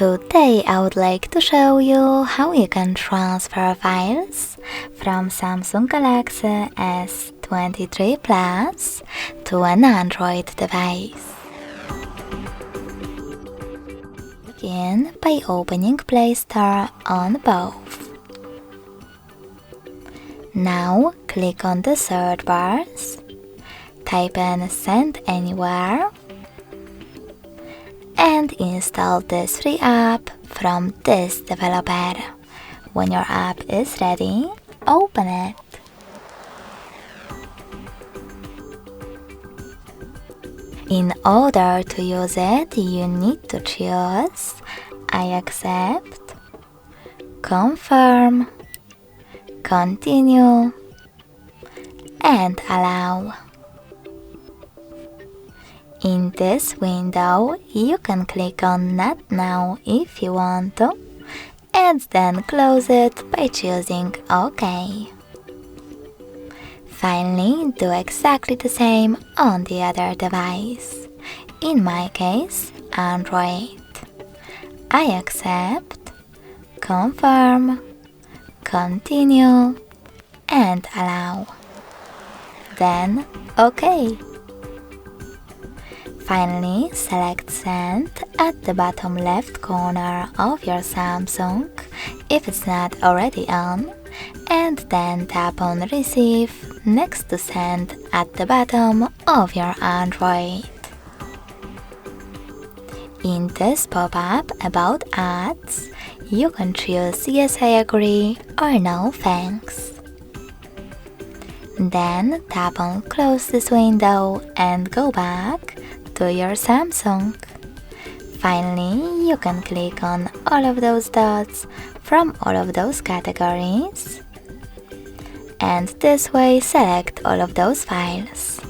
Today I would like to show you how you can transfer files from Samsung Galaxy S23 Plus to an Android device. Begin by opening Play Store on both. Now click on the search bars, type in Send Anywhere, and install this free app from this developer. When your app is ready, open it. In order to use it, you need to choose I accept, confirm, continue, and allow. In this window, you can click on Not Now if you want to, and then close it by choosing OK. Finally, do exactly the same on the other device. In my case, Android. I accept, confirm, continue, and allow. Then OK. Finally, select Send at the bottom left corner of your Samsung if it's not already on, and then tap on Receive next to Send at the bottom of your Android. In this pop-up about ads, you can choose Yes, I agree or No, thanks. Then tap on Close this window and go back to your Samsung. Finally, you can click on all of those dots from all of those categories, and this way select all of those files.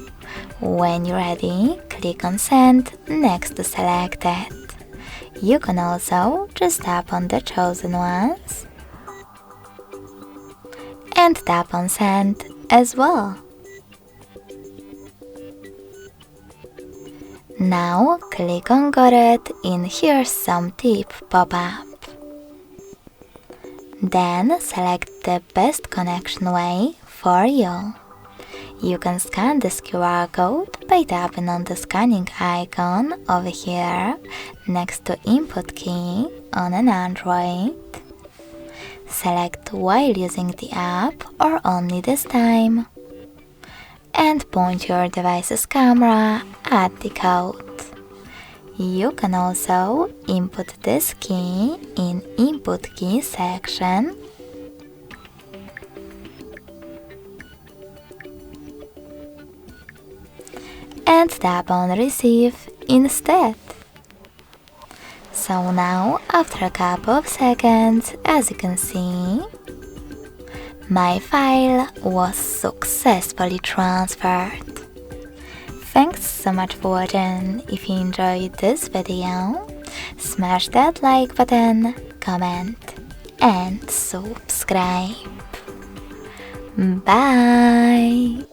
When you're ready, click on Send next to Selected. You can also just tap on the chosen ones and tap on Send as well. Now click on Got it in Here's Some Tip pop-up. Then select the best connection way for you. You can scan this QR code by tapping on the scanning icon over here next to Input key on an Android. Select while using the app or only this time, and point your device's camera at the code. You can also input this key in Input Key section and tap on Receive instead. So now, after a couple of seconds, as you can see, my file was successfully transferred. Thanks so much for watching. If you enjoyed this video, smash that like button, comment, and subscribe. Bye!